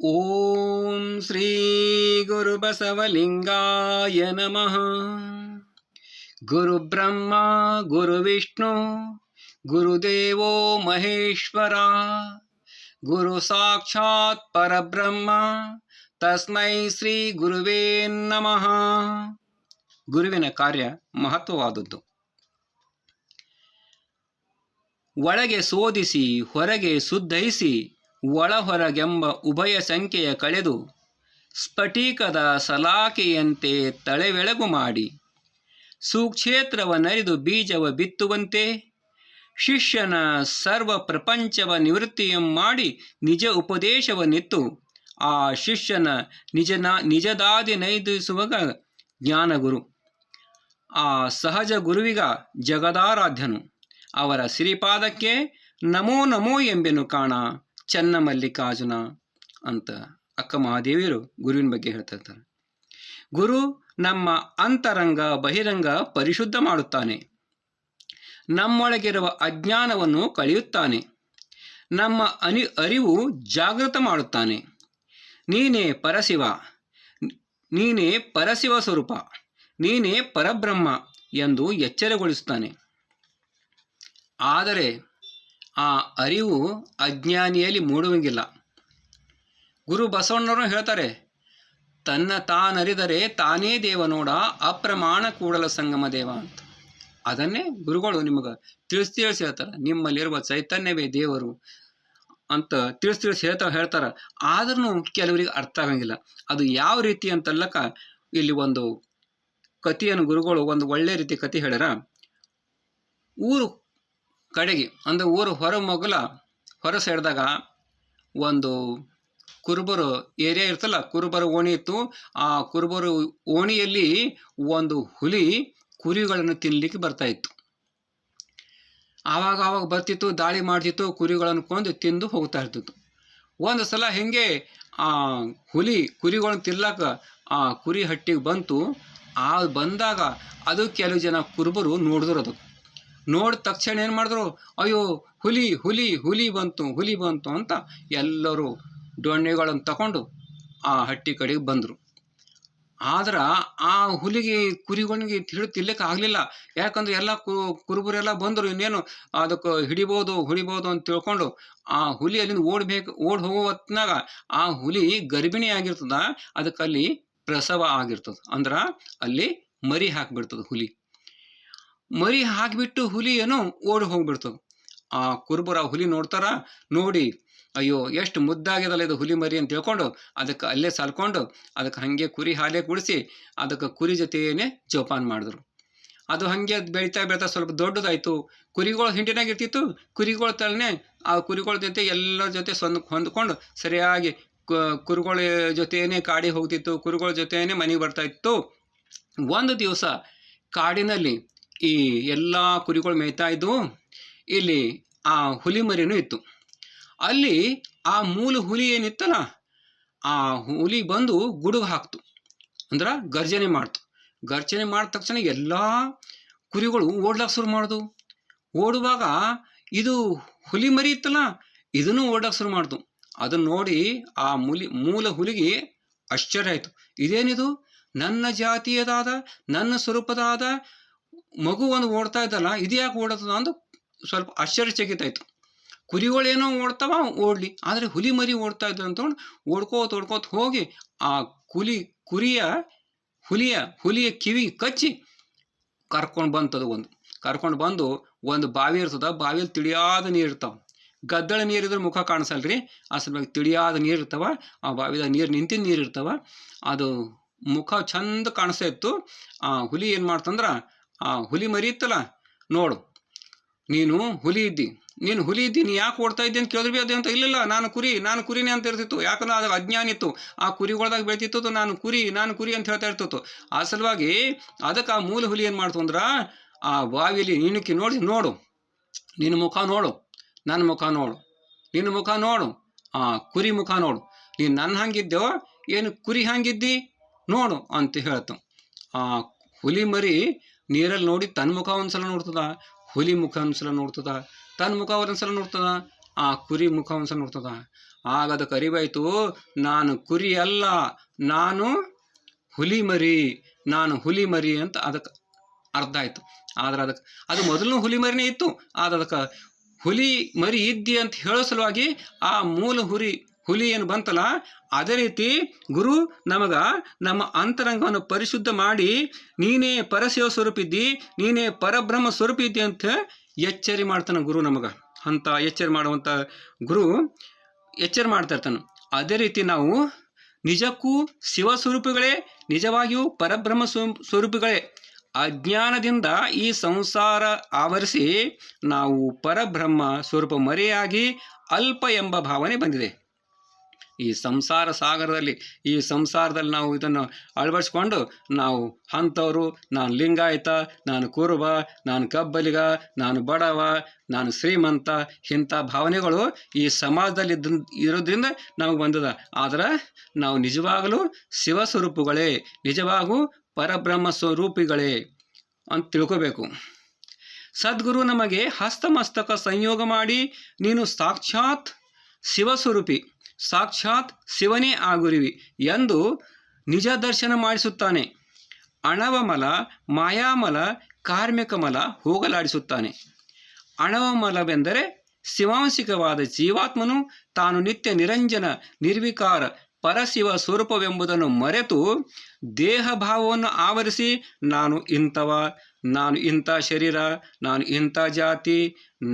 ಓಂ ಶ್ರೀ ಗುರುಬಸವಲಿಂಗಾಯ ನಮಃ. ಗುರು ಬ್ರಹ್ಮ ಗುರು ವಿಷ್ಣು ಗುರುದೇವೋ ಮಹೇಶ್ವರ, ಗುರು ಸಾಕ್ಷಾತ್ ಪರಬ್ರಹ್ಮ ತಸ್ಮೈ ಶ್ರೀ ಗುರುವೇ ನಮಃ. ಗುರುವಿನ ಕಾರ್ಯ ಮಹತ್ವವಾದದ್ದು. ಒಳಗೆ ಶೋಧಿಸಿ ಹೊರಗೆ ಶುದ್ಧೈಸಿ ಒಳಹೊರಗೆಂಬ ಉಭಯ ಸಂಖ್ಯೆಯ ಕಳೆದು ಸ್ಫಟಿಕದ ಸಲಾಕೆಯಂತೆ ತಳೆವೆಳಗು ಮಾಡಿ ಸುಕ್ಷೇತ್ರವನರಿದು ಬೀಜವ ಬಿತ್ತುವಂತೆ ಶಿಷ್ಯನ ಸರ್ವ ಪ್ರಪಂಚವ ನಿವೃತ್ತಿಯಂ ಮಾಡಿ ನಿಜ ಉಪದೇಶವನ್ನಿತ್ತು ಆ ಶಿಷ್ಯನ ನಿಜದಾದಿ ನೈದಿಸುವಾಗ ಜ್ಞಾನಗುರು. ಆ ಸಹಜ ಗುರುವಿಗ ಜಗದಾರಾಧ್ಯನು. ಅವರ ಸಿರಿಪಾದಕ್ಕೆ ನಮೋ ನಮೋ ಎಂಬೆನು ಕಾಣ ಚನ್ನಮಲ್ಲಿಕಾರ್ಜುನ ಅಂತ ಅಕ್ಕ ಮಹಾದೇವಿಯರು ಗುರುವಿನ ಬಗ್ಗೆ ಹೇಳ್ತಾ ಇರ್ತಾರೆ. ಗುರು ನಮ್ಮ ಅಂತರಂಗ ಬಹಿರಂಗ ಪರಿಶುದ್ಧ ಮಾಡುತ್ತಾನೆ. ನಮ್ಮೊಳಗಿರುವ ಅಜ್ಞಾನವನ್ನು ಕಳೆಯುತ್ತಾನೆ. ನಮ್ಮ ಅರಿವು ಜಾಗೃತ ಮಾಡುತ್ತಾನೆ. ನೀನೇ ಪರಶಿವ, ನೀನೇ ಪರಶಿವ ಸ್ವರೂಪ, ನೀನೇ ಪರಬ್ರಹ್ಮ ಎಂದು ಎಚ್ಚರಗೊಳಿಸುತ್ತಾನೆ. ಆದರೆ ಆ ಅರಿವು ಅಜ್ಞಾನಿಯಲ್ಲಿ ಮೂಡುವಂಗಿಲ್ಲ. ಗುರು ಬಸವಣ್ಣವರು ಹೇಳ್ತಾರೆ, ತನ್ನ ತಾನರಿದರೆ ತಾನೇ ದೇವ ನೋಡ, ಅಪ್ರಮಾಣ ಕೂಡಲ ಸಂಗಮ ದೇವ ಅಂತ. ಅದನ್ನೇ ಗುರುಗಳು ನಿಮಗೆ ತಿಳಿಸಿ ಹೇಳ್ತಾರೆ. ನಿಮ್ಮಲ್ಲಿರುವ ಚೈತನ್ಯವೇ ದೇವರು ಅಂತ ತಿಳಿಸಿ ಹೇಳ್ತಾರೆ. ಆದ್ರೂ ಕೆಲವರಿಗೆ ಅರ್ಥ ಆಗಂಗಿಲ್ಲ. ಅದು ಯಾವ ರೀತಿ ಅಂತಲ್ಲಕ ಇಲ್ಲಿ ಒಂದು ಕಥೆಯನ್ನು ಗುರುಗಳು ಒಂದು ಒಳ್ಳೆ ರೀತಿ ಕಥೆ ಹೇಳ್ಯಾರ. ಊರು ಕಡೆಗೆ ಅಂದರೆ ಊರು ಹೊರ ಸೈಡ್ದಾಗ ಒಂದು ಕುರುಬರು ಏರಿಯಾ ಇರ್ತಲ್ಲ, ಕುರುಬರ ಓಣಿ ಇತ್ತು. ಆ ಕುರುಬರು ಓಣಿಯಲ್ಲಿ ಒಂದು ಹುಲಿ ಕುರಿಗಳನ್ನು ತಿನ್ನಲಿಕ್ಕೆ ಬರ್ತಾ ಇತ್ತು. ಆವಾಗ ಬರ್ತಿತ್ತು, ದಾಳಿ ಮಾಡ್ತಿತ್ತು, ಕುರಿಗಳನ್ನು ಕೊಂದು ತಿಂದು ಹೋಗ್ತಾ ಇರ್ತಿತ್ತು. ಒಂದು ಸಲ ಹೆಂಗೆ ಆ ಹುಲಿ ಕುರಿಗಳನ್ನು ತಿನ್ಲಾಕ ಆ ಕುರಿ ಹಟ್ಟಿಗೆ ಬಂತು. ಬಂದಾಗ ಅದು ಕೆಲವು ಜನ ಕುರುಬರು ನೋಡಿದ್ರು. ಅದು ನೋಡಿದ ತಕ್ಷಣ ಏನು ಮಾಡಿದ್ರು, ಅಯ್ಯೋ ಹುಲಿ ಹುಲಿ ಹುಲಿ ಬಂತು ಅಂತ ಎಲ್ಲರೂ ದೊಣ್ಣೆಗಳನ್ನು ತಗೊಂಡು ಆ ಹಟ್ಟಿ ಕಡೆಗೆ ಬಂದರು. ಆದ್ರೆ ಆ ಹುಲಿಗೆ ಕುರಿಗಳಿಗೆ ತಿಲ್ಲಕ್ಕೆ ಆಗಲಿಲ್ಲ. ಯಾಕಂದ್ರೆ ಎಲ್ಲ ಕುರುಬರೆಲ್ಲ ಬಂದರು. ಇನ್ನೇನು ಅದಕ್ಕೆ ಹಿಡಿಬೋದು ಅಂತ ತಿಳ್ಕೊಂಡು ಆ ಹುಲಿ ಅಲ್ಲಿಂದ ಓಡಿ ಹೋಗೋ ಹೊತ್ನಾಗ ಆ ಹುಲಿ ಗರ್ಭಿಣಿ ಆಗಿರ್ತದ. ಅದಕ್ಕೆ ಅಲ್ಲಿ ಪ್ರಸವ ಆಗಿರ್ತದೆ. ಅಂದ್ರೆ ಅಲ್ಲಿ ಮರಿ ಹಾಕಿಬಿಡ್ತದೆ. ಮರಿ ಹಾಕಿಬಿಟ್ಟು ಹುಲಿ ಏನೋ ಓಡಿ ಹೋಗ್ಬಿಡ್ತದೆ. ಆ ಕುರುಬರ ಹುಲಿ ನೋಡ್ತಾರ. ನೋಡಿ ಅಯ್ಯೋ ಎಷ್ಟು ಮುದ್ದಾಗ್ಯದಲ್ಲ ಇದು ಹುಲಿ ಮರಿ ಅಂತ ತಿಳ್ಕೊಂಡು ಅದಕ್ಕೆ ಅಲ್ಲೇ ಸಲ್ಕೊಂಡು ಅದಕ್ಕೆ ಹಾಗೆ ಕುರಿ ಹಾಲೇ ಕುಡಿಸಿ ಅದಕ್ಕೆ ಕುರಿ ಜೊತೆಯೇ ಜೋಪಾನ ಮಾಡಿದ್ರು. ಅದು ಹಾಗೆ ಬೆಳೀತಾ ಸ್ವಲ್ಪ ದೊಡ್ಡದಾಯಿತು. ಕುರಿಗಳು ಹಿಂಡಿನಾಗ ಇರ್ತಿತ್ತು. ಕುರಿಗಳ ತಳನೆ ಆ ಕುರಿಗಳ ಜೊತೆ ಎಲ್ಲರ ಜೊತೆ ಹೊಂದ್ಕೊಂಡು ಸರಿಯಾಗಿ ಕುರುಗಳ ಜೊತೆಯೇ ಕಾಡಿಗೆ ಹೋಗ್ತಿತ್ತು. ಕುರುಗಳ ಜೊತೆಯೇ ಮನೆಗೆ ಬರ್ತಾ ಇತ್ತು. ಒಂದು ದಿವಸ ಕಾಡಿನಲ್ಲಿ ಈ ಎಲ್ಲ ಕುರಿಗಳು ಮೇಯ್ತಾ ಇದ್ವು. ಇಲ್ಲಿ ಆ ಹುಲಿ ಮರಿನೂ ಇತ್ತು. ಅಲ್ಲಿ ಆ ಮೂಲ ಹುಲಿ ಏನಿತ್ತಲ್ಲ, ಆ ಹುಲಿ ಬಂದು ಗುಡುಗು ಹಾಕ್ತು. ಅಂದ್ರೆ ಗರ್ಜನೆ ಮಾಡ್ತು. ಗರ್ಜನೆ ಮಾಡಿದ ತಕ್ಷಣ ಎಲ್ಲ ಕುರಿಗಳು ಓಡ್ಲಾಕ್ ಶುರು ಮಾಡ್ದು. ಓಡುವಾಗ ಇದು ಹುಲಿ ಮರಿ ಇತ್ತಲ್ಲ, ಇದನ್ನು ಓಡ್ಲಾಕ್ ಶುರು ಮಾಡ್ತು. ಅದನ್ನು ನೋಡಿ ಆ ಮೂಲ ಹುಲಿಗೆ ಆಶ್ಚರ್ಯ ಆಯಿತು. ಇದೇನಿದು, ನನ್ನ ಜಾತಿಯದಾದ ನನ್ನ ಸ್ವರೂಪದಾದ ಮಗು ಒಂದು ಓಡ್ತಾ ಇದ್ದಲ್ಲ, ಇದು ಯಾಕೆ ಓಡತ್ತದ ಅಂದು ಸ್ವಲ್ಪ ಆಶ್ಚರ್ಯಚಕಿತಾಯಿತು. ಕುರಿಗಳೇನೋ ಓಡ್ತಾವ, ಓಡಲಿ, ಆದರೆ ಹುಲಿ ಮರಿ ಓಡ್ತಾ ಇದ್ದು ಅಂತಕೊಂಡು ಓಡ್ಕೋತ ಹೋಗಿ ಆ ಹುಲಿಯ ಕಿವಿ ಕಚ್ಚಿ ಕರ್ಕೊಂಡು ಬಂದು ಒಂದು ಬಾವಿ ಇರ್ತದ. ಬಾವಿಯಲ್ಲಿ ತಿಳಿಯಾದ ನೀರು ಇರ್ತಾವ. ಗದ್ದಳ ನೀರಿದ್ರೆ ಮುಖ ಕಾಣಿಸಲ್ರಿ. ಆ ಸಲುವಾಗಿ ತಿಳಿಯಾದ ನೀರು ಇರ್ತಾವ. ಆ ಬಾವಿದಾಗ ನಿಂತಿನ ನೀರು ಇರ್ತಾವ. ಅದು ಮುಖ ಚಂದ ಕಾಣಿಸ್ತಾ ಇತ್ತು. ಆ ಹುಲಿ ಏನು ಮಾಡ್ತಂದ್ರ, ಆ ಹುಲಿ ಮರಿ ಇತ್ತಲ್ಲ, ನೋಡು ನೀನು ಹುಲಿ ಇದ್ದಿ ನೀ ಯಾಕೆ ಓಡ್ತಾ ಇದ್ದಿ ಅಂತ ಕೇಳಿದ್ವಿ. ಅದು ಅಂತ ಇಲ್ಲ ನಾನು ಕುರಿನೇ ಅಂತ ಇರ್ತಿತ್ತು. ಯಾಕಂದ್ರೆ ಅದಾಗ ಅಜ್ಞಾನ ಇತ್ತು. ಆ ಕುರಿಗಳದಾಗ ಬೆಳ್ತಿತ್ತು. ನಾನು ಕುರಿ ಅಂತ ಹೇಳ್ತಾ ಇರ್ತಿತ್ತು. ಆ ಸಲುವಾಗಿ ಅದಕ್ಕೆ ಆ ಮೂಲ ಹುಲಿ ಏನು ಮಾಡ್ತು ಅಂದ್ರೆ, ಆ ಬಾವಿಯಲ್ಲಿ ನಿನಕ್ಕೆ ನೋಡು ನಿನ್ನ ಮುಖ ನೋಡು, ನನ್ನ ಮುಖ ನೋಡು, ನಿನ್ನ ಮುಖ ನೋಡು, ಆ ಕುರಿ ಮುಖ ನೋಡು, ನೀನು ನನ್ನ ಹಂಗಿದ್ದೆವೋ ಏನು ಕುರಿ ಹಂಗಿದ್ದಿ ನೋಡು ಅಂತ ಹೇಳ್ತು. ಆ ಹುಲಿ ಮರಿ ನೀರಲ್ಲಿ ನೋಡಿ ತನ್ನ ಮುಖ ಒಂದ್ಸಲ ನೋಡ್ತದ, ಹುಲಿ ಮುಖ ಒಂದ್ಸಲ ನೋಡ್ತದ, ತನ್ನ ಮುಖ ಒಂದ್ಸಲ ನೋಡ್ತದ, ಆ ಕುರಿ ಮುಖ ಒಂದ್ಸಲ ನೋಡ್ತದ. ಆಗ ಅದಕ್ಕೆ ಅರಿವಾಯಿತು, ನಾನು ಕುರಿ ಅಲ್ಲ, ನಾನು ಹುಲಿಮರಿ, ನಾನು ಹುಲಿಮರಿ ಅಂತ ಅದಕ್ಕೆ ಅರ್ಥ ಆಯಿತು. ಆದ್ರೆ ಅದಕ್ಕೆ ಅದು ಮೊದಲು ಹುಲಿಮರಿನೇ ಇತ್ತು. ಆದ್ರೆ ಅದಕ್ಕೆ ಹುಲಿ ಮರಿ ಇದ್ದಿ ಅಂತ ಹೇಳೋ ಸಲುವಾಗಿ ಆ ಮೂಲ ಹುಲಿ ಏನು ಬಂತಲ್ಲ, ಅದೇ ರೀತಿ ಗುರು ನಮಗ ನಮ್ಮ ಅಂತರಂಗವನ್ನು ಪರಿಶುದ್ಧ ಮಾಡಿ ನೀನೇ ಪರಶಿವ ಸ್ವರೂಪಿದ್ದಿ, ನೀನೇ ಪರಬ್ರಹ್ಮ ಸ್ವರೂಪಿದ್ದಿ ಅಂತ ಎಚ್ಚರಿ ಮಾಡ್ತಾನೆ ಗುರು. ನಮಗ ಅಂತ ಎಚ್ಚರಿ ಮಾಡುವಂಥ ಗುರು ಎಚ್ಚರ ಮಾಡ್ತಾ ಇರ್ತಾನೆ. ಅದೇ ರೀತಿ ನಾವು ನಿಜಕ್ಕೂ ಶಿವಸ್ವರೂಪಿಗಳೇ, ನಿಜವಾಗಿಯೂ ಪರಬ್ರಹ್ಮ ಸ್ವರೂಪಿಗಳೇ. ಅಜ್ಞಾನದಿಂದ ಈ ಸಂಸಾರ ಆವರಿಸಿ ನಾವು ಪರಬ್ರಹ್ಮ ಸ್ವರೂಪ ಮರೆಯಾಗಿ ಅಲ್ಪ ಎಂಬ ಭಾವನೆ ಬಂದಿದೆ. ಈ ಸಂಸಾರ ಸಾಗರದಲ್ಲಿ, ಈ ಸಂಸಾರದಲ್ಲಿ ನಾವು ಇದನ್ನು ಅಳವಡಿಸ್ಕೊಂಡು ನಾವು ಅಂಥವರು, ನಾನು ಲಿಂಗಾಯತ, ನಾನು ಕುರುಬ, ನಾನು ಕಬ್ಬಲಿಗ, ನಾನು ಬಡವ, ನಾನು ಶ್ರೀಮಂತ, ಇಂಥ ಭಾವನೆಗಳು ಈ ಸಮಾಜದಲ್ಲಿ ಇರೋದ್ರಿಂದ ನಮಗೆ ಬಂದದ. ಆದ್ರೆ ನಾವು ನಿಜವಾಗಲೂ ಶಿವಸ್ವರೂಪಗಳೇ, ನಿಜವಾಗೂ ಪರಬ್ರಹ್ಮ ಸ್ವರೂಪಿಗಳೇ ಅಂತ ತಿಳ್ಕೋಬೇಕು. ಸದ್ಗುರು ನಮಗೆ ಹಸ್ತಮಸ್ತಕ ಸಂಯೋಗ ಮಾಡಿ ನೀನು ಸಾಕ್ಷಾತ್ ಶಿವಸ್ವರೂಪಿ, ಸಾಕ್ಷಾತ್ ಶಿವನೇ ಆಗುರಿವಿ ಎಂದು ನಿಜ ದರ್ಶನ ಮಾಡಿಸುತ್ತಾನೆ. ಅಣವಮಲ, ಮಾಯಾಮಲ, ಕಾರ್ಮಿಕಮಲ ಹೋಗಲಾಡಿಸುತ್ತಾನೆ. ಅಣವಮಲವೆಂದರೆ ಶಿವಾಂಶಿಕವಾದ ಜೀವಾತ್ಮನು ತಾನು ನಿತ್ಯ ನಿರಂಜನ ನಿರ್ವಿಕಾರ ಪರಶಿವ ಸ್ವರೂಪವೆಂಬುದನ್ನು ಮರೆತು ದೇಹ ಭಾವವನ್ನು ಆವರಿಸಿ ನಾನು ಇಂಥವ, ನಾನು ಇಂಥ ಶರೀರ, ನಾನು ಇಂಥ ಜಾತಿ,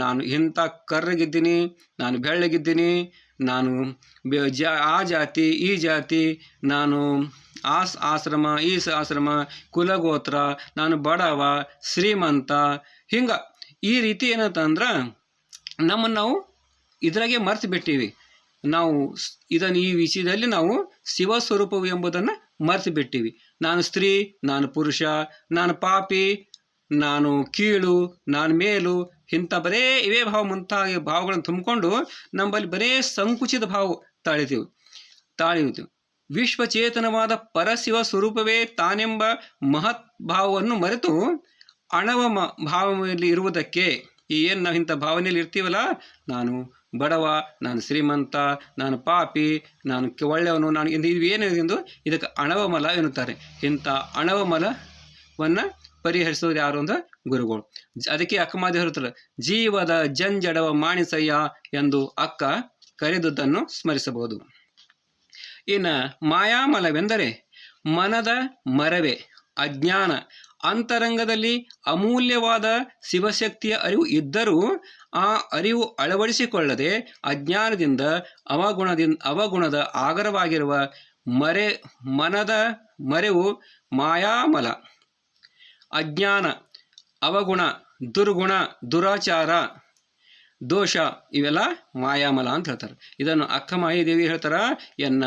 ನಾನು ಇಂಥ ಕರ್ರಗಿದ್ದೀನಿ, ನಾನು ಬೆಳ್ಳಗಿದ್ದೀನಿ, ನಾನು ಆ ಜಾತಿ ಈ ಜಾತಿ, ನಾನು ಆಶ್ರಮ ಈ ಆಶ್ರಮ, ಕುಲಗೋತ್ರ, ನಾನು ಬಡವ ಶ್ರೀಮಂತ, ಹಿಂಗೆ ಈ ರೀತಿ ಏನಂತಂದ್ರೆ ನಮ್ಮನ್ನು ನಾವು ಇದ್ರಾಗೆ ಮರ್ತು ಬಿಟ್ಟಿವಿ. ನಾವು ಇದನ್ನು ಈ ವಿಷಯದಲ್ಲಿ ನಾವು ಶಿವಸ್ವರೂಪವು ಎಂಬುದನ್ನು ಮರ್ತು ಬಿಟ್ಟಿವಿ. ನಾನು ಸ್ತ್ರೀ, ನಾನು ಪುರುಷ, ನಾನು ಪಾಪಿ, ನಾನು ಕೀಳು, ನಾನು ಮೇಲು, ಇಂಥ ಬರೇ ಇವೇ ಮುಂತಾಗಿ ಭಾವಗಳನ್ನು ತುಂಬಿಕೊಂಡು ನಮ್ಮಲ್ಲಿ ಬರೇ ಸಂಕುಚಿತ ಭಾವ ತಾಳಿತೀವಿ. ವಿಶ್ವಚೇತನವಾದ ಪರಶಿವ ಸ್ವರೂಪವೇ ತಾನೆಂಬ ಮಹತ್ ಭಾವವನ್ನು ಮರೆತು ಅಣವ ಭಾವದಲ್ಲಿ ಇರುವುದಕ್ಕೆ, ಏನು ನಾವು ಇಂಥ ಭಾವನೆಯಲ್ಲಿ ಇರ್ತೀವಲ್ಲ, ನಾನು ಬಡವ, ನಾನು ಶ್ರೀಮಂತ, ನಾನು ಪಾಪಿ, ನಾನು ಒಳ್ಳೆಯವನು, ನಾನು ಇವೇನೆಂದು ಇದಕ್ಕೆ ಅಣವಮಲ ಎನ್ನುತ್ತಾರೆ. ಇಂಥ ಅಣವಮಲವನ್ನು ಪರಿಹರಿಸೋದು ಯಾರು ಅಂದ್ರೆ ಗುರುಗಳು. ಅದಕ್ಕೆ ಅಕ್ಕಮಾದಿ ಹೇಳ್ತಾರೆ, ಜೀವದ ಜಂಜಡವ ಮಾಣಿಸಯ್ಯ ಎಂದು ಅಕ್ಕ ಕರೆದುದನ್ನು ಸ್ಮರಿಸಬಹುದು. ಇನ್ನು ಮಾಯಾಮಲವೆಂದರೆ ಮನದ ಮರವೇ, ಅಜ್ಞಾನ. ಅಂತರಂಗದಲ್ಲಿ ಅಮೂಲ್ಯವಾದ ಶಿವಶಕ್ತಿಯ ಅರಿವು ಇದ್ದರೂ ಆ ಅರಿವು ಅಳವಡಿಸಿಕೊಳ್ಳದೆ ಅಜ್ಞಾನದಿಂದ ಅವಗುಣದ ಆಗರವಾಗಿರುವ ಮನದ ಮರೆವು ಮಾಯಾಮಲ. ಅಜ್ಞಾನ, ಅವಗುಣ, ದುರ್ಗುಣ, ದುರಾಚಾರ, ದೋಷ ಇವೆಲ್ಲ ಮಾಯಾಮಲ ಅಂತ ಹೇಳ್ತಾರೆ. ಇದನ್ನು ಅಕ್ಕ ಮಾಯಾದೇವಿ ಹೇಳ್ತಾರ, ಎನ್ನ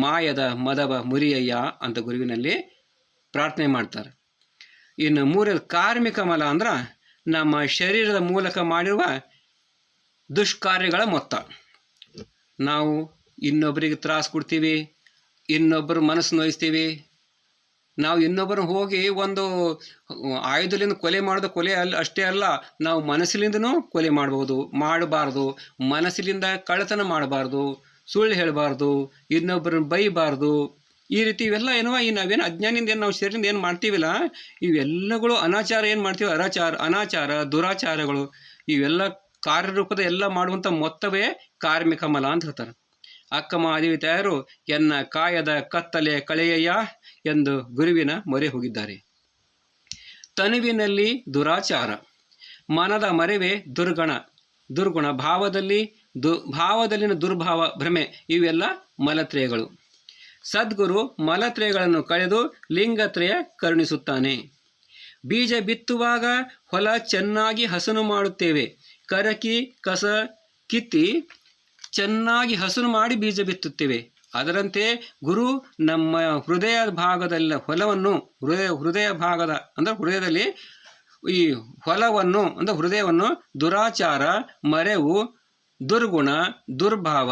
ಮಾಯದ ಮದವ ಮುರಿಯಯ್ಯ ಅಂತ ಗುರುವಿನಲ್ಲಿ ಪ್ರಾರ್ಥನೆ ಮಾಡ್ತಾರೆ. ಇನ್ನು ಮೂರನೇದು ಕಾರ್ಮಿಕ ಮಲ ಅಂದ್ರೆ ನಮ್ಮ ಶರೀರದ ಮೂಲಕ ಮಾಡಿರುವ ದುಷ್ಕಾರ್ಯಗಳ ಮೊತ್ತ. ನಾವು ಇನ್ನೊಬ್ಬರಿಗೆ ತ್ರಾಸು ಕೊಡ್ತೀವಿ, ಇನ್ನೊಬ್ಬರು ಮನಸ್ಸು ನೋಯಿಸ್ತೀವಿ, ನಾವು ಇನ್ನೊಬ್ಬರು ಹೋಗಿ ಒಂದು ಆಯುಧದಿಂದ ಕೊಲೆ ಮಾಡೋದು ಕೊಲೆ ಅಷ್ಟೇ ಅಲ್ಲ, ನಾವು ಮನಸ್ಸಿನಿಂದನೂ ಕೊಲೆ ಮಾಡಬಾರ್ದು. ಮನಸ್ಸಿನಿಂದ ಕಳ್ಳತನ ಮಾಡಬಾರ್ದು, ಸುಳ್ಳು ಹೇಳಬಾರ್ದು, ಇನ್ನೊಬ್ಬರನ್ನ ಬೈಬಾರ್ದು. ಈ ರೀತಿ ಇವೆಲ್ಲ ಏನವ ಈ ನಾವೇನು ಅಜ್ಞಾನಿಂದ ಏನು ನಾವು ಶರೀರದಿಂದ ಏನು ಮಾಡ್ತೀವಿಲ್ಲ, ಇವೆಲ್ಲಗಳು ಅನಾಚಾರ ಏನು ಮಾಡ್ತೀವಿ, ಅನಾಚಾರ ದುರಾಚಾರಗಳು, ಇವೆಲ್ಲ ಕಾರ್ಯರೂಪದ ಎಲ್ಲ ಮಾಡುವಂಥ ಮೊತ್ತವೇ ಕಾರ್ಮಿಕ ಮಲ ಅಂತ ಹೇಳ್ತಾರೆ. ಅಕ್ಕ ಮಹಾದೇವಿ ತಾಯರು ಎನ್ನ ಕಾಯದ ಕತ್ತಲೆ ಕಳೆಯಯ್ಯ ಎಂದು ಗುರುವಿನ ಮೊರೆ ಹೋಗಿದ್ದಾರೆ. ತನುವಿನಲ್ಲಿ ದುರಾಚಾರ, ಮನದ ಮರೆವೇ ದುರ್ಗುಣ, ಭಾವದಲ್ಲಿನ ದುರ್ಭಾವ, ಭ್ರಮೆ ಇವೆಲ್ಲ ಮಲತ್ರಯಗಳು. ಸದ್ಗುರು ಮಲತ್ರಯಗಳನ್ನು ಕಳೆದು ಲಿಂಗತ್ರಯ ಕರುಣಿಸುತ್ತಾನೆ. ಬೀಜ ಬಿತ್ತುವಾಗ ಹೊಲ ಚೆನ್ನಾಗಿ ಹಸನು ಮಾಡುತ್ತೇವೆ. ಕರಕಿ ಕಸ ಕಿತ್ತಿ ಚೆನ್ನಾಗಿ ಹಸನು ಮಾಡಿ ಬೀಜ ಬಿತ್ತುತ್ತೇವೆ. ಅದರಂತೆ ಗುರು ನಮ್ಮ ಹೃದಯ ಭಾಗದಲ್ಲಿ ಹೊಲವನ್ನು, ಹೃದಯ ಭಾಗದ ಅಂದರೆ ಹೃದಯದಲ್ಲಿ ಈ ಹೊಲವನ್ನು ಅಂದರೆ ಹೃದಯವನ್ನು ದುರಾಚಾರ, ಮರೆವು, ದುರ್ಗುಣ, ದುರ್ಭಾವ,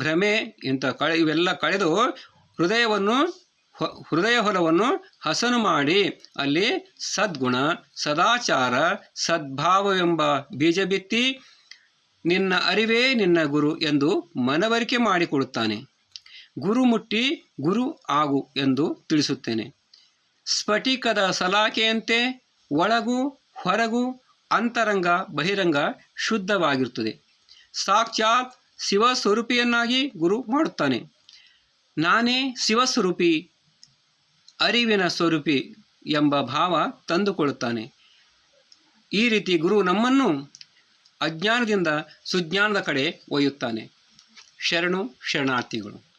ಭ್ರಮೆ ಇಂಥ ಇವೆಲ್ಲ ಕಳೆದು ಹೃದಯ ಹೊಲವನ್ನು ಹಸನು ಮಾಡಿ ಅಲ್ಲಿ ಸದ್ಗುಣ, ಸದಾಚಾರ, ಸದ್ಭಾವವೆಂಬ ಬೀಜ ಬಿತ್ತಿ ನಿನ್ನ ಅರಿವೇ ನಿನ್ನ ಗುರು ಎಂದು ಮನವರಿಕೆ ಮಾಡಿಕೊಡುತ್ತಾನೆ. ಗುರು ಮುಟ್ಟಿ ಗುರು ಆಗು ಎಂದು ತಿಳಿಸುತ್ತೇನೆ. ಸ್ಫಟಿಕದ ಸಲಾಕೆಯಂತೆ ಒಳಗೂ ಹೊರಗೂ ಅಂತರಂಗ ಬಹಿರಂಗ ಶುದ್ಧವಾಗಿರುತ್ತದೆ. ಸಾಕ್ಷಾತ್ ಶಿವಸ್ವರೂಪಿಯನ್ನಾಗಿ ಗುರು ಮಾಡುತ್ತಾನೆ. ನಾನೇ ಶಿವಸ್ವರೂಪಿ, ಅರಿವಿನ ಸ್ವರೂಪಿ ಎಂಬ ಭಾವ ತಂದುಕೊಳ್ಳುತ್ತಾನೆ. ಈ ರೀತಿ ಗುರು ನಮ್ಮನ್ನು ಅಜ್ಞಾನದಿಂದ ಸುಜ್ಞಾನದ ಕಡೆ ಒಯ್ಯುತ್ತಾನೆ. ಶರಣು ಶರಣಾರ್ಥಿಗಳು.